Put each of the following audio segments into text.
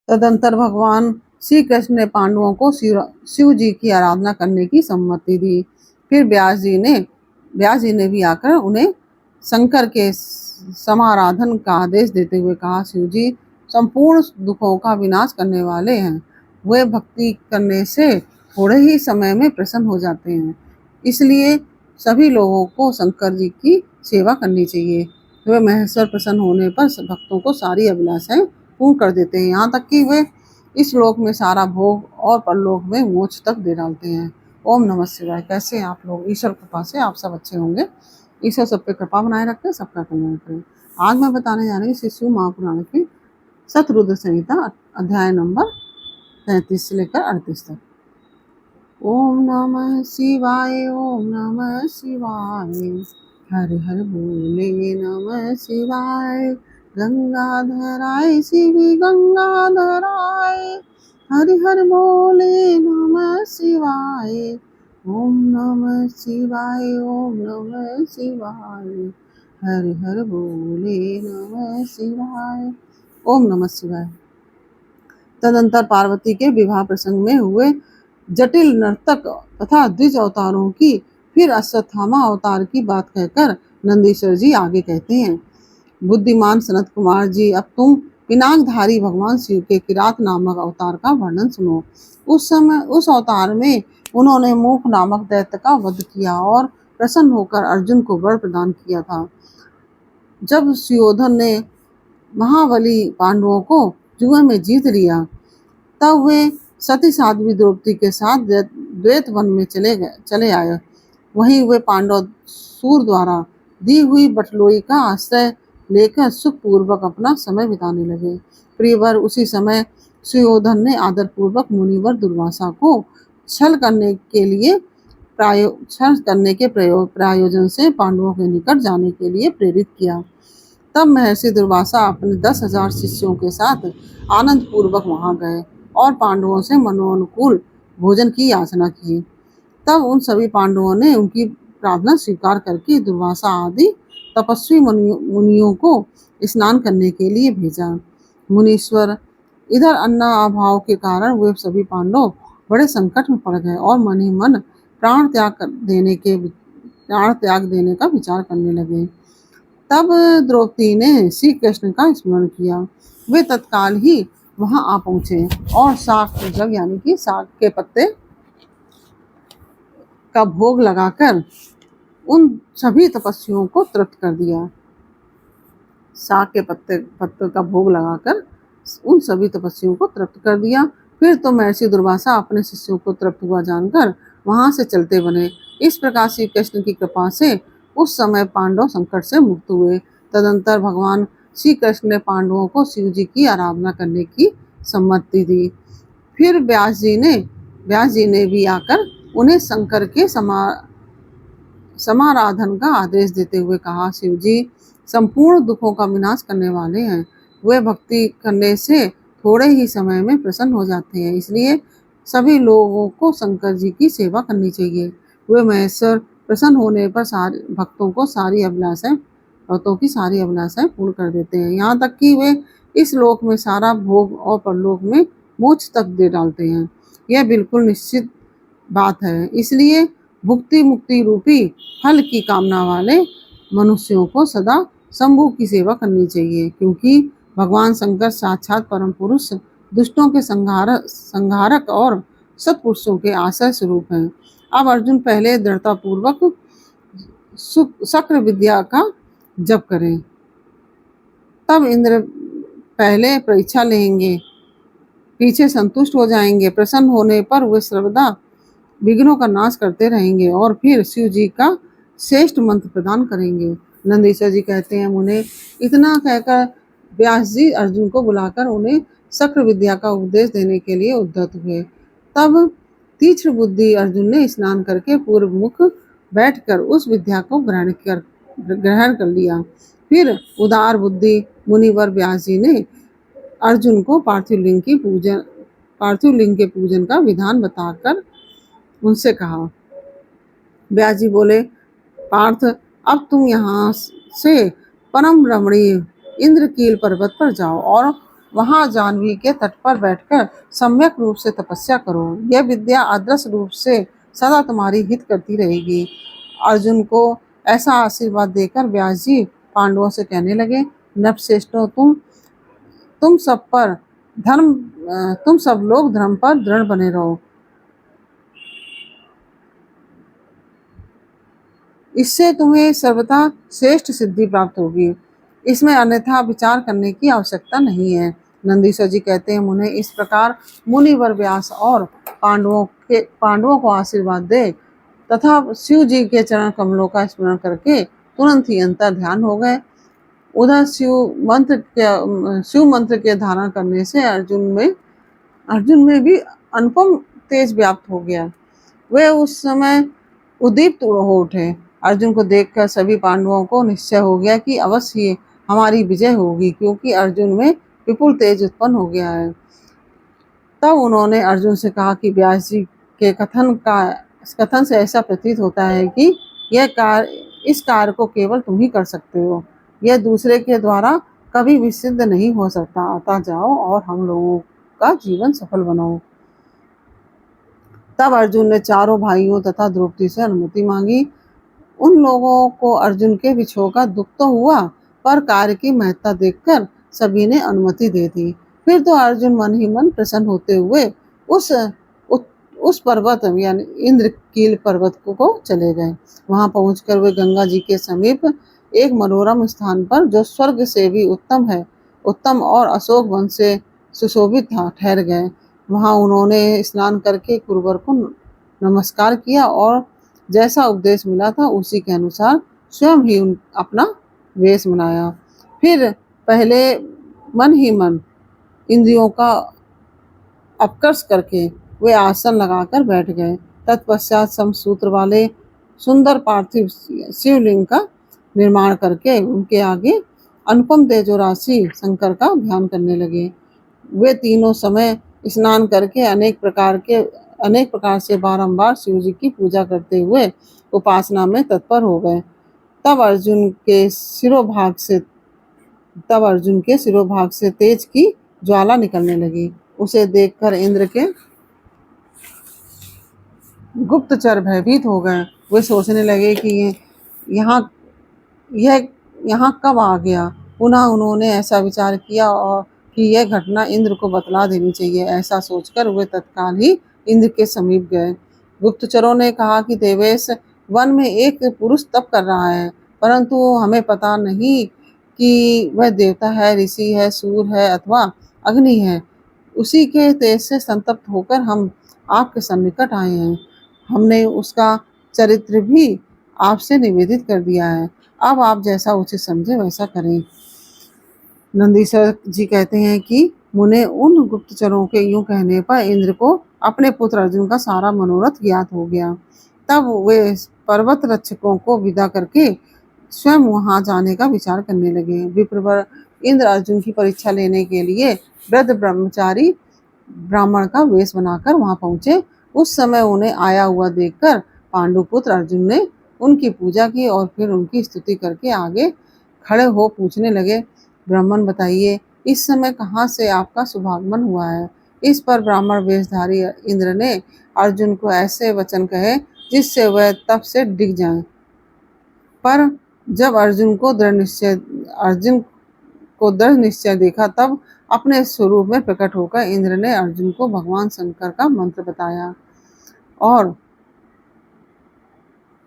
तदंतर भगवान श्री कृष्ण ने पांडवों को शिव जी की आराधना करने की सम्मति दी। फिर व्यास जी ने भी आकर उन्हें शंकर के समाराधन का आदेश देते हुए कहा, शिव जी संपूर्ण दुखों का विनाश करने वाले हैं। वे भक्ति करने से थोड़े ही समय में प्रसन्न हो जाते हैं। इसलिए सभी लोगों को शंकर जी की सेवा करनी चाहिए। वे महेश्वर प्रसन्न होने पर भक्तों को सारी अभिलाषाएं पूर्ण कर देते हैं, यहाँ तक कि वे इस लोक में सारा भोग और परलोक में मोक्ष तक दे डालते हैं। ओम नमः शिवाय। कैसे हैं आप लोग? ईश्वर कृपा से आप सब अच्छे होंगे। ईश्वर सब पे कृपा बनाए रखें, सबका कल्याण करें। आज मैं बताने जा रही हूँ शिव महापुराण की शतरुद्र संहिता अध्याय नंबर 33 से लेकर 38 तक। ओम नमः शिवाय, ओम नमः शिवाय, हर हर बोले नमः शिवाय, गंगाधराय शिव गंगाधराय, हर हर बोले नमः शिवाय, ओम नमः शिवाय, ओम नमः शिवाय, हर हर बोले नमः शिवाय। ओम नमः शिवाय। तदंतर पार्वती के विवाह प्रसंग में हुए जटिल नर्तक तथा द्विज अवतारों की फिर अश्वत्थामा अवतार की बात कहकर नंदीश्वर जी आगे कहते हैं, बुद्धिमान सनत कुमार जी, अब तुम पिनाकधारी भगवान शिव के किरात नामक अवतार का वर्णन सुनो। उस अवतार में उन्होंने मूक नामक दैत्य का वध किया और प्रसन्न होकर अर्जुन को वर प्रदान किया था। जब सुयोधन ने महाबली पांडवों को जुए में जीत लिया, तब वे सती साध्वी द्रौपदी के साथ द्वैत वन में चले आए। वहीं वे पांडव सूर द्वारा दी हुई बटलोई का आश्रय लेकर सुखपूर्वक अपना समय बिताने लगे। प्रियवर, उसी समय सुयोधन ने आदरपूर्वक मुनिवर दुर्वासा को छल करने के प्रायोजन से पांडवों के निकट जाने के लिए प्रेरित किया। तब महर्षि दुर्वासा अपने 10,000 शिष्यों के साथ आनंद पूर्वक वहां गए और पांडवों से मनोनुकूल भोजन की याचना की। तब उन सभी पांडवों ने उनकी प्रार्थना स्वीकार करके दुर्वासा आदि तपस्वी मुनियों को स्नान करने के लिए भेजा। मुनीश्वर, इधर अन्न अभाव के कारण वे सभी पांडव बड़े संकट में पड़ गए और मन ही मन प्राण त्याग देने का विचार करने लगे। तब द्रौपदी ने श्री कृष्ण का स्मरण किया। वे तत्काल ही वहां आ पहुंचे और साग यानी कि साग के पत्ते का भोग लगाकर उन सभी तपस्वियों को तृप्त कर दिया। साग के पत्ते का भोग लगाकर उन सभी तपस्वियों को तृप्त कर दिया। फिर तो महर्षि दुर्वासा अपने शिष्यों को तृप्त हुआ जानकर वहां से चलते बने। इस प्रकार श्री कृष्ण की कृपा से उस समय पांडव संकट से मुक्त हुए। तदंतर भगवान श्री कृष्ण ने पांडवों को शिव जी की आराधना करने की सम्मति दी। फिर व्यास जी ने भी आकर उन्हें शंकर के समाराधन का आदेश देते हुए कहा, शिव जी संपूर्ण दुखों का विनाश करने वाले हैं। वे भक्ति करने से थोड़े ही समय में प्रसन्न हो जाते हैं। इसलिए सभी लोगों को शंकर जी की सेवा करनी चाहिए। वे महेश्वर प्रसन्न होने पर भक्तों की सारी अभिलाषाएं पूर्ण कर देते हैं, यहाँ तक कि वे इस लोक में सारा भोग और परलोक में मोक्ष तक दे डालते हैं। यह बिल्कुल निश्चित बात है। इसलिए भुक्ति मुक्ति रूपी फल की कामना वाले मनुष्यों को सदा शंभु की सेवा करनी चाहिए, क्योंकि भगवान शंकर साक्षात परम पुरुष, दुष्टों के संहारक और सत्पुरुषों के आश्रय स्वरूप हैं। अब अर्जुन पहले दृढ़तापूर्वक शक्र विद्या का जप करें, तब इंद्र पहले परीक्षा लेंगे, पीछे संतुष्ट हो जाएंगे। प्रसन्न होने पर वे सर्वदा विघ्नों का नाश करते रहेंगे और फिर शिव जी का श्रेष्ठ मंत्र प्रदान करेंगे। नंदीश्वर जी कहते हैं, उन्हें इतना कहकर व्यास जी अर्जुन को बुलाकर उन्हें शक्र विद्या का उपदेश देने के लिए उद्यत हुए। तब तीक्ष्ण बुद्धि अर्जुन ने स्नान करके पूर्व मुख बैठकर उस विद्या को ग्रहण कर लिया। फिर उदार बुद्धि मुनिवर व्यास जी ने अर्जुन को पार्थिव लिंग के पूजन का विधान बताकर उनसे कहा। व्यास जी बोले, पार्थ, अब तुम यहाँ से परम रमणीय इंद्रकील पर्वत पर जाओ और वहां जाह्नवी के तट पर बैठकर सम्यक रूप से तपस्या करो। यह विद्या आदर्श रूप से सदा तुम्हारी हित करती रहेगी। अर्जुन को ऐसा आशीर्वाद देकर व्यास जी पांडवों से कहने लगे, नरश्रेष्ठों, तुम सब पर धर्म तुम सब लोग धर्म पर दृढ़ बने रहो। इससे तुम्हें सर्वथा श्रेष्ठ सिद्धि प्राप्त होगी। इसमें अन्यथा विचार करने की आवश्यकता नहीं है। नंदीश्वर जी कहते हैं, मुने इस प्रकार मुनिवर व्यास और पांडवों को आशीर्वाद दे तथा शिव जी के चरण कमलों का स्मरण करके तुरंत ही अंतर ध्यान हो गए। उधर शिव मंत्र के धारण करने से अर्जुन में भी अनुपम तेज व्याप्त हो गया। वे उस समय उद्दीप्त हो उठे। अर्जुन को देखकर सभी पांडवों को निश्चय हो गया कि अवश्य ही हमारी विजय होगी, क्योंकि अर्जुन में विपुल तेज उत्पन्न हो गया है। तब उन्होंने अर्जुन से कहा कि व्यास जी के कथन से ऐसा प्रतीत होता है कि इस कार्य को केवल तुम ही कर सकते हो। यह दूसरे के द्वारा कभी भी सिद्ध नहीं हो सकता। अतः जाओ और हम लोगों का जीवन सफल बनाओ। तब अर्जुन ने चारों भाइयों तथा द्रौपदी से अनुमति मांगी। उन लोगों को अर्जुन के विछोह का दुख तो हुआ, पर कार्य की महत्ता देखकर सभी ने अनुमति दे दी। फिर तो अर्जुन मन ही मन प्रसन्न होते हुए उस पर्वत यानी इंद्रकील पर्वत को चले गए। वहां पहुंचकर वे गंगा जी के समीप एक मनोरम स्थान पर, जो स्वर्ग से भी उत्तम और अशोक वन से सुशोभित था, ठहर गए। वहां उन्होंने स्नान करके कुरवर को नमस्कार किया और जैसा उपदेश मिला था उसी के अनुसार स्वयं ही अपना वेश बनाया। फिर पहले मन ही मन इंद्रियों का अपकर्ष करके वे आसन लगाकर बैठ गए। तत्पश्चात समसूत्र वाले सुंदर पार्थिव शिवलिंग का निर्माण करके उनके आगे अनुपम तेजो राशि शंकर का ध्यान करने लगे। वे तीनों समय स्नान करके अनेक प्रकार से बारंबार शिव जी की पूजा करते हुए उपासना में तत्पर हो गए। तब अर्जुन के सिरोभाग से तेज की ज्वाला निकलने लगी। उसे देखकर इंद्र के गुप्तचर भयभीत हो गए। वे सोचने लगे कि यह यहाँ कब आ गया। पुनः उन्होंने ऐसा विचार किया और कि यह घटना इंद्र को बतला देनी चाहिए। ऐसा सोचकर वे तत्काल ही इंद्र के समीप गए। गुप्तचरों ने कहा कि देवेश, वन में एक पुरुष तप कर रहा है, परंतु हमें पता नहीं कि वह देवता है, ऋषि है, सूर है अथवा अग्नि है। उसी के तेज से संतप्त होकर हम आपके सन्निकट आए हैं। हमने उसका चरित्र भी आपसे निवेदित कर दिया है। अब आप जैसा उचित समझे वैसा करें। नंदीश्वर जी कहते हैं कि मुने उन गुप्तचरों के यूं कहने पर इंद्र को अपने पुत्र अर्जुन का सारा मनोरथ ज्ञात हो गया। तब वे पर्वत रक्षकों को विदा करके स्वयं वहां जाने का विचार करने लगे। विप्रवर इंद्र अर्जुन की परीक्षा लेने के लिए वृद्ध ब्रह्मचारी ब्राह्मण का वेश बनाकर वहां पहुंचे। उस समय उन्हें आया हुआ देखकर पांडुपुत्र अर्जुन ने उनकी पूजा की और फिर उनकी स्तुति करके आगे खड़े हो पूछने लगे, ब्राह्मण बताइए, इस समय कहाँ से आपका शुभागमन हुआ है। इस पर ब्राह्मण वेशधारी इंद्र ने अर्जुन को ऐसे वचन कहे जिससे वह तप से डिग जाए। पर जब अर्जुन को दृढ़ निश्चय देखा, तब अपने स्वरूप में प्रकट होकर इंद्र ने अर्जुन को भगवान शंकर का मंत्र बताया और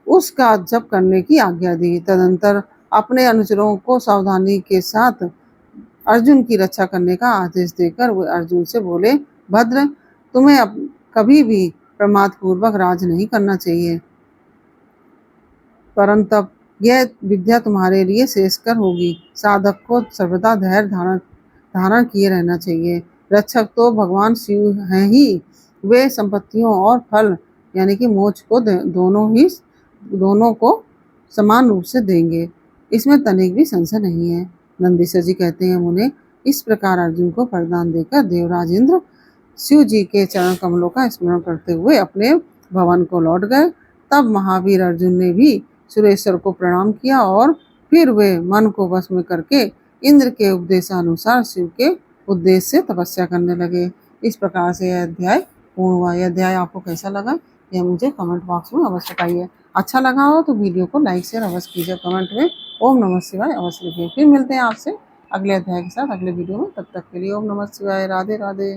उसका जप करने की आज्ञा दी। तदंतर अपने अनुचरों को सावधानी के साथ अर्जुन की रक्षा करने का आदेश देकर वे अर्जुन से बोले, भद्र, तुम्हें कभी भी प्रमाद पूर्वक राज नहीं करना चाहिए, परंतु यह विद्या तुम्हारे लिए श्रेयस्कर होगी। साधक को सर्वदा धैर्य धारण किए रहना चाहिए। रक्षक तो भगवान शिव हैं ही, वे संपत्तियों और फल यानी कि मोक्ष को दोनों को समान रूप से देंगे, इसमें तनिक भी संशय नहीं है। नंदीश्वर जी कहते हैं, मुने इस प्रकार अर्जुन को वरदान देकर देवराज इंद्र शिव जी के चरण कमलों का स्मरण करते हुए अपने भवन को लौट गए। तब महावीर अर्जुन ने भी सुरेश्वर को प्रणाम किया और फिर वे मन को वश में करके इंद्र के उपदेशानुसार शिव के उद्देश्य से तपस्या करने लगे। इस प्रकार से यह अध्याय पूर्ण हुआ। यह अध्याय आपको कैसा लगा यह मुझे कमेंट बॉक्स में अवश्य बताइए। अच्छा लगा हो तो वीडियो को लाइक शेयर अवश्य कीजिए। कमेंट में ओम नमः शिवाय अवश्य लिखिए। फिर मिलते हैं आपसे अगले अध्याय के साथ अगले वीडियो में। तब तक के लिए ओम नमः शिवाय। राधे राधे।